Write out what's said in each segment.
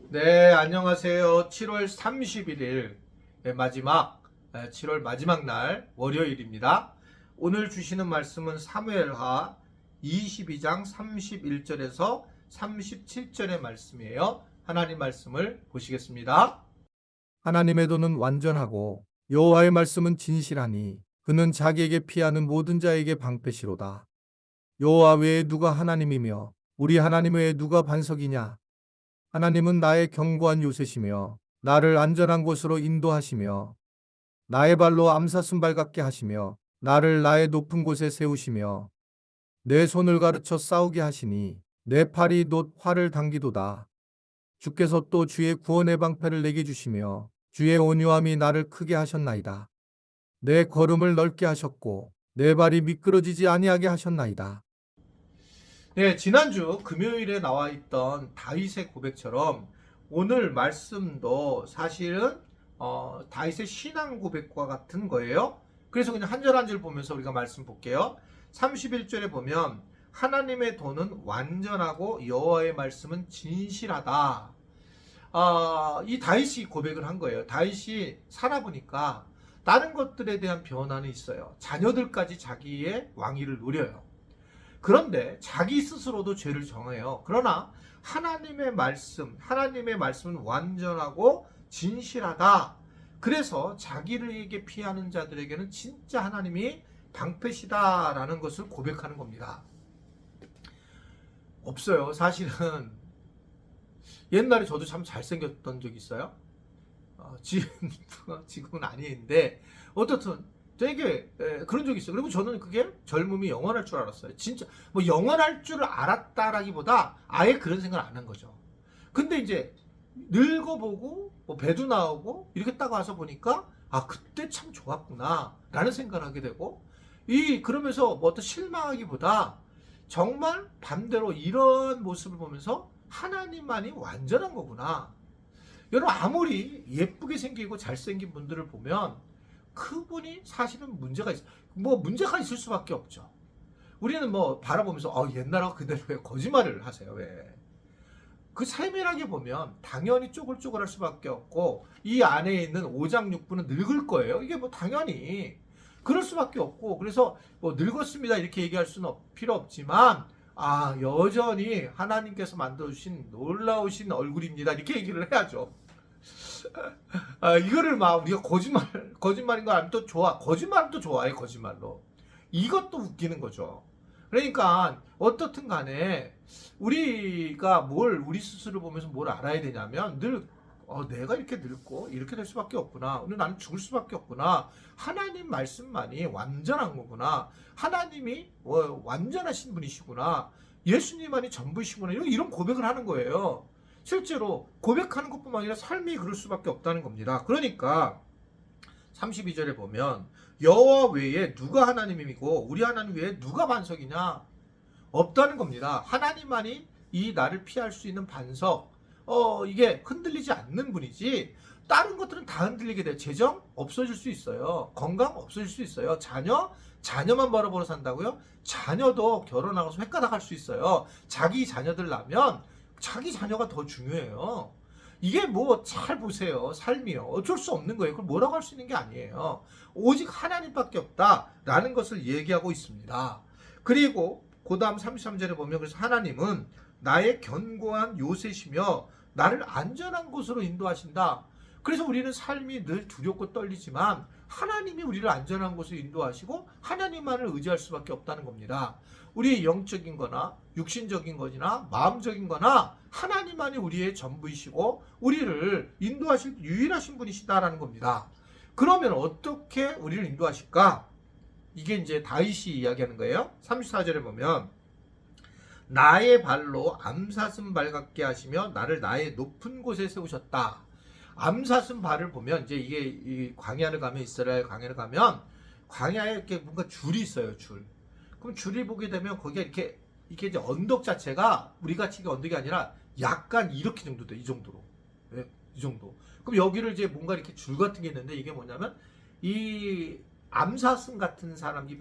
네, 안녕하세요. 7월 31일 마지막 7월 마지막 날 월요일입니다. 오늘 주시는 말씀은 사무엘하 22장 31절에서 37절의 말씀이에요. 하나님 말씀을 보시겠습니다. 하나님의 도는 완전하고 여호와의 말씀은 진실하니 그는 자기에게 피하는 모든 자에게 방패시로다. 여호와 외에 누가 하나님이며 우리 하나님 외에 누가 반석이냐? 하나님은 나의 견고한 요새시며 나를 안전한 곳으로 인도하시며 나의 발로 암사슴 발같게 하시며 나를 나의 높은 곳에 세우시며 내 손을 가르쳐 싸우게 하시니 내 팔이 놋 활을 당기도다. 주께서 또 주의 구원의 방패를 내게 주시며 주의 온유함이 나를 크게 하셨나이다. 내 걸음을 넓게 하셨고 내 발이 미끄러지지 아니하게 하셨나이다. 네, 지난주 금요일에 나와 있던 다윗의 고백처럼 오늘 말씀도 사실은 다윗의 신앙 고백과 같은 거예요. 그래서 그냥 한 절 한 절 보면서 우리가 말씀 볼게요. 31절에 보면 하나님의 도는 완전하고 여호와의 말씀은 진실하다. 이 다윗이 고백을 한 거예요. 다윗이 살아보니까 다른 것들에 대한 변화는 있어요. 자녀들까지 자기의 왕위를 누려요. 그런데 자기 스스로도 죄를 정해요. 그러나 하나님의 말씀은 완전하고 진실하다. 그래서 자기에게 피하는 자들에게는 진짜 하나님이 방패시다라는 것을 고백하는 겁니다. 없어요. 사실은 옛날에 저도 참 잘생겼던 적이 있어요. 지금은 아닌데 어떻든 되게 그런 적이 있어요. 그리고 저는 그게 젊음이 영원할 줄 알았어요. 진짜 뭐 영원할 줄 알았다라기보다 아예 그런 생각을 안 한 거죠. 근데 이제 늙어보고 뭐 배도 나오고 이렇게 딱 와서 보니까 그때 참 좋았구나 라는 생각을 하게 되고 그러면서 뭐 어떤 실망하기보다 정말 반대로 이런 모습을 보면서 하나님만이 완전한 거구나. 여러분 아무리 예쁘게 생기고 잘생긴 분들을 보면 그분이 사실은 문제가 있을 수밖에 없죠. 우리는 뭐 바라보면서 옛날하고 그대로 왜 거짓말을 하세요? 왜? 그 세밀하게 보면 당연히 쪼글쪼글할 수밖에 없고 이 안에 있는 오장육부는 늙을 거예요. 이게 뭐 당연히 그럴 수밖에 없고 그래서 뭐 늙었습니다 이렇게 얘기할 수는 필요 없지만 여전히 하나님께서 만들어주신 놀라우신 얼굴입니다 이렇게 얘기를 해야죠. 이거를 막 우리가 거짓말인 거 알면 또 좋아. 거짓말은 또 좋아해, 거짓말로. 이것도 웃기는 거죠. 그러니까, 어떻든 간에, 우리가 우리 스스로 보면서 뭘 알아야 되냐면, 내가 이렇게 늙고, 이렇게 될 수밖에 없구나. 오늘 나는 죽을 수밖에 없구나. 하나님 말씀만이 완전한 거구나. 하나님이 완전하신 분이시구나. 예수님만이 전부이시구나. 이런 고백을 하는 거예요. 실제로 고백하는 것뿐만 아니라 삶이 그럴 수밖에 없다는 겁니다. 그러니까 32절에 보면 여호와 외에 누가 하나님이고 우리 하나님 외에 누가 반석이냐? 없다는 겁니다. 하나님만이 이 나를 피할 수 있는 반석. 이게 흔들리지 않는 분이지 다른 것들은 다 흔들리게 돼요. 재정 없어질 수 있어요. 건강 없어질 수 있어요. 자녀만 벌어보러 산다고요? 자녀도 결혼하고서 횟가닥할 수 있어요. 자기 자녀들 낳으면 자기 자녀가 더 중요해요. 이게 뭐 잘 보세요. 삶이요. 어쩔 수 없는 거예요. 그걸 뭐라고 할 수 있는 게 아니에요. 오직 하나님밖에 없다라는 것을 얘기하고 있습니다. 그리고 그 다음 33절에 보면 그래서 하나님은 나의 견고한 요새시며 나를 안전한 곳으로 인도하신다. 그래서 우리는 삶이 늘 두렵고 떨리지만 하나님이 우리를 안전한 곳으로 인도하시고 하나님만을 의지할 수밖에 없다는 겁니다. 우리의 영적인 거나 육신적인 거나 마음적인 거나 하나님만이 우리의 전부이시고 우리를 인도하실 유일하신 분이시다라는 겁니다. 그러면 어떻게 우리를 인도하실까? 이게 이제 다윗이 이야기하는 거예요. 34절에 보면 나의 발로 암사슴 발 같게 하시며 나를 나의 높은 곳에 세우셨다. 암사슴 발을 보면 이제 이게 이 광야를 가면 이스라엘 광야를 가면 광야에 이렇게 뭔가 줄이 있어요. 줄. 그럼 줄이 보게 되면 거기에 이렇게 이제 언덕 자체가 우리 같이 언덕이 아니라 약간 이렇게 정도 돼. 이 정도로. 네, 이 정도. 그럼 여기를 이제 뭔가 이렇게 줄 같은 게 있는데 이게 뭐냐면 이 암사슴 같은 사람 이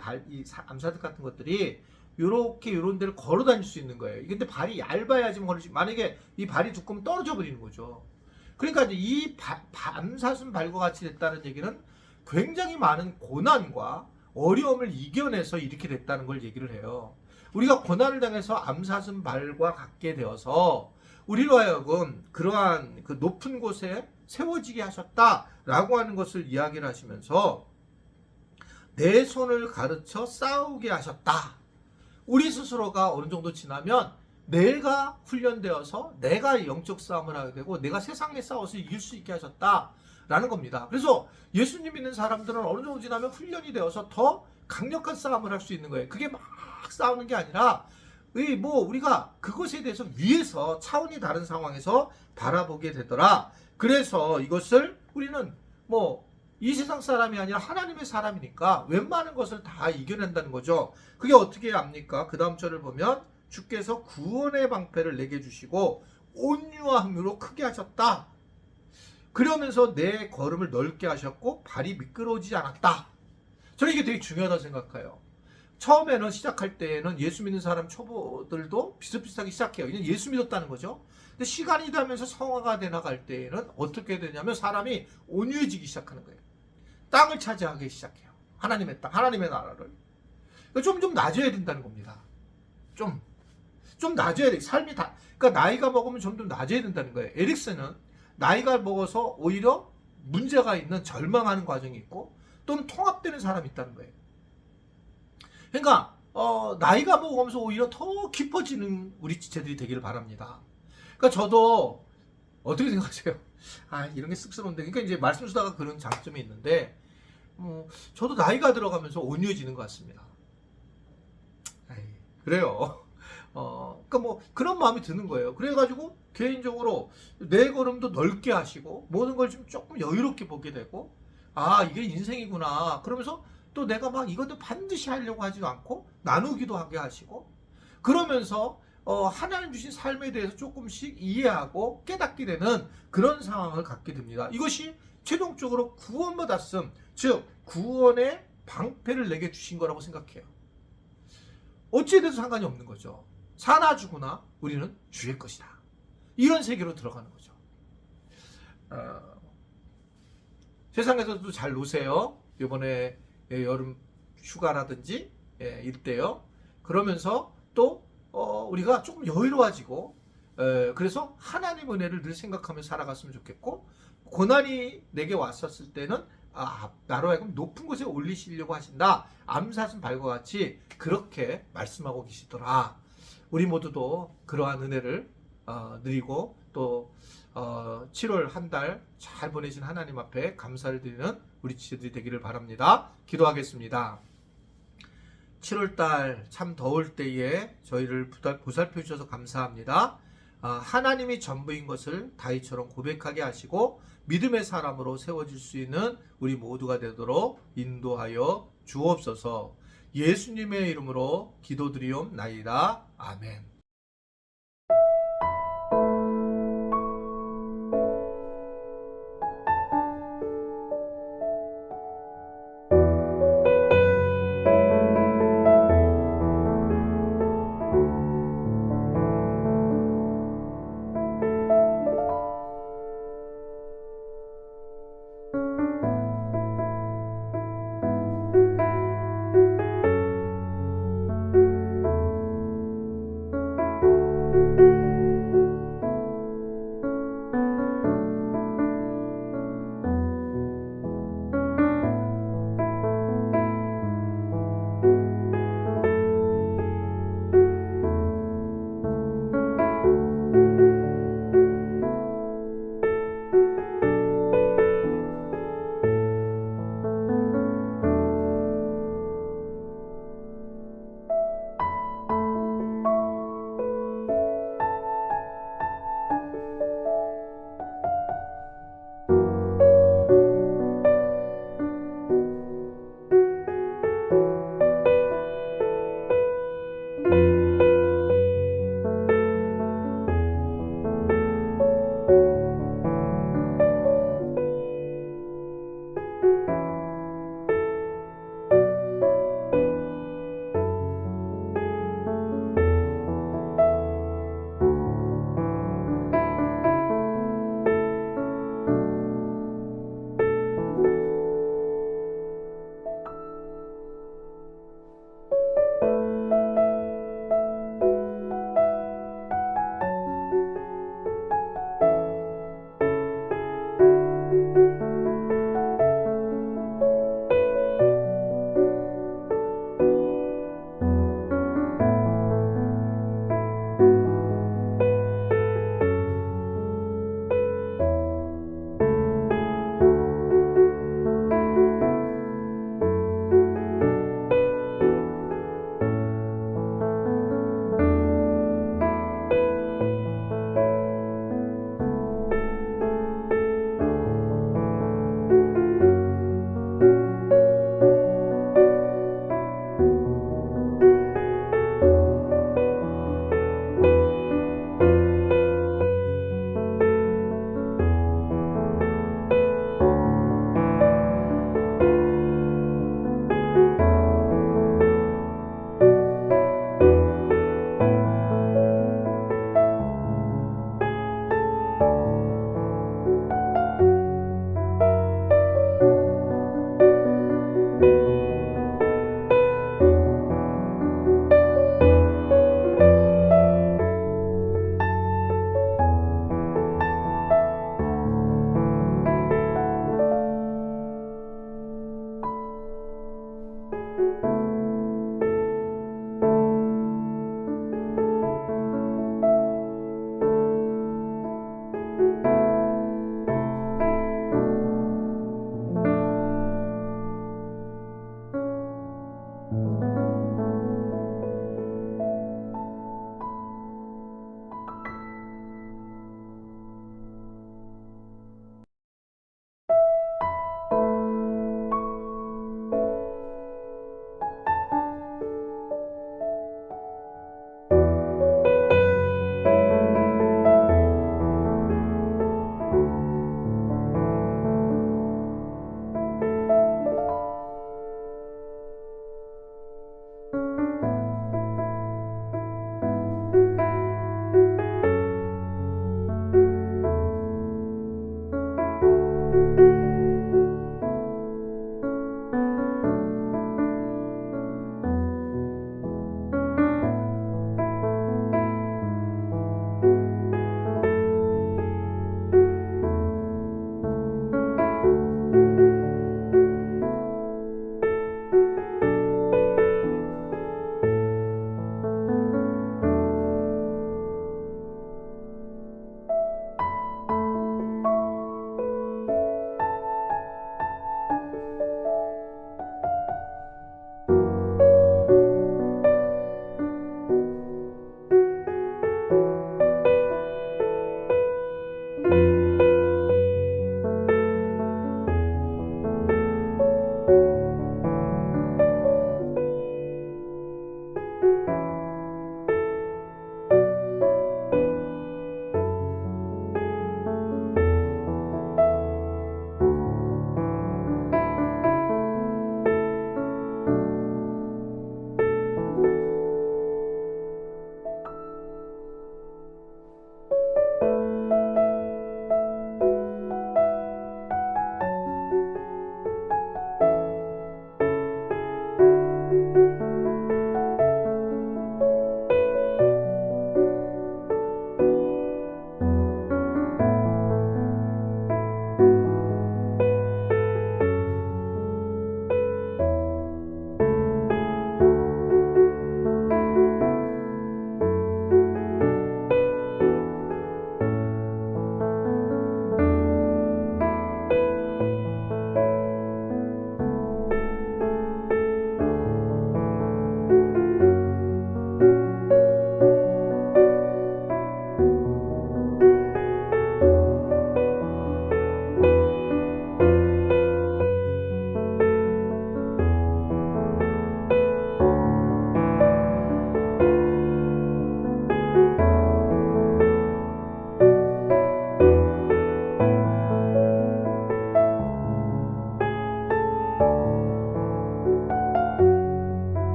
암사들 같은 것들이 요렇게 요런 데를 걸어 다닐 수 있는 거예요. 근데 발이 얇아야지만 걸을 수, 만약에 이 발이 두꺼우면 떨어져 버리는 거죠. 그러니까 이제 이 암사슴 발과 같이 됐다는 얘기는 굉장히 많은 고난과 어려움을 이겨내서 이렇게 됐다는 걸 얘기를 해요. 우리가 고난을 당해서 암사슴 발과 같게 되어서 우리로 하여금 그러한 그 높은 곳에 세워지게 하셨다라고 하는 것을 이야기를 하시면서 내 손을 가르쳐 싸우게 하셨다. 우리 스스로가 어느 정도 지나면 내가 훈련되어서 내가 영적 싸움을 하게 되고 내가 세상에 싸워서 이길 수 있게 하셨다라는 겁니다. 그래서 예수님 믿는 사람들은 어느 정도 지나면 훈련이 되어서 더 강력한 싸움을 할 수 있는 거예요. 그게 막 싸우는 게 아니라 우리가 그것에 대해서 위에서 차원이 다른 상황에서 바라보게 되더라. 그래서 이것을 우리는 이 세상 사람이 아니라 하나님의 사람이니까 웬만한 것을 다 이겨낸다는 거죠. 그게 어떻게 합니까? 그 다음 절을 보면 주께서 구원의 방패를 내게 주시고 온유와 긍휼로 크게 하셨다. 그러면서 내 걸음을 넓게 하셨고 발이 미끄러지지 않았다. 저는 이게 되게 중요하다고 생각해요. 처음에는 시작할 때에는 예수 믿는 사람 초보들도 비슷비슷하게 시작해요. 이건 예수 믿었다는 거죠. 근데 시간이 지나면서 성화가 돼 나갈 때에는 어떻게 되냐면 사람이 온유해지기 시작하는 거예요. 땅을 차지하기 시작해요. 하나님의 땅, 하나님의 나라를. 좀 낮아야 된다는 겁니다. 좀 낮아야 돼. 삶이 그러니까 나이가 먹으면 좀 더 낮아야 된다는 거예요. 에릭슨은 나이가 먹어서 오히려 문제가 있는 절망하는 과정이 있고 또는 통합되는 사람이 있다는 거예요. 그러니까 나이가 먹으면서 오히려 더 깊어지는 우리 지체들이 되기를 바랍니다. 그러니까 저도 어떻게 생각하세요? 이런 게 쑥스러운데. 그러니까 이제 말씀 수다가 그런 장점이 있는데 저도 나이가 들어가면서 온유해지는 것 같습니다. 그래요. 그러니까 그런 마음이 드는 거예요. 그래가지고 개인적으로 내 걸음도 넓게 하시고 모든 걸 좀 조금 여유롭게 보게 되고 이게 인생이구나. 그러면서 또 내가 막 이것도 반드시 하려고 하지도 않고 나누기도 하게 하시고 그러면서 하나님 주신 삶에 대해서 조금씩 이해하고 깨닫게 되는 그런 상황을 갖게 됩니다. 이것이 최종적으로 구원받았음, 즉 구원의 방패를 내게 주신 거라고 생각해요. 어찌에 대해서 상관이 없는 거죠. 사나 죽으나 우리는 주의 것이다. 이런 세계로 들어가는 거죠. 세상에서도 잘 노세요. 이번에 여름 휴가라든지 이때요. 그러면서 또 우리가 조금 여유로워지고 그래서 하나님 은혜를 늘 생각하며 살아갔으면 좋겠고 고난이 내게 왔었을 때는 나로 하여금 높은 곳에 올리시려고 하신다. 암사슴 발과 같이 그렇게 말씀하고 계시더라. 우리 모두도 그러한 은혜를 누리고 또 7월 한 달 잘 보내신 하나님 앞에 감사를 드리는 우리 지체들이 되기를 바랍니다. 기도하겠습니다. 7월달 참 더울 때에 저희를 보살펴 주셔서 감사합니다. 하나님이 전부인 것을 다윗처럼 고백하게 하시고 믿음의 사람으로 세워질 수 있는 우리 모두가 되도록 인도하여 주옵소서. 예수님의 이름으로 기도드리옵나이다. 아멘.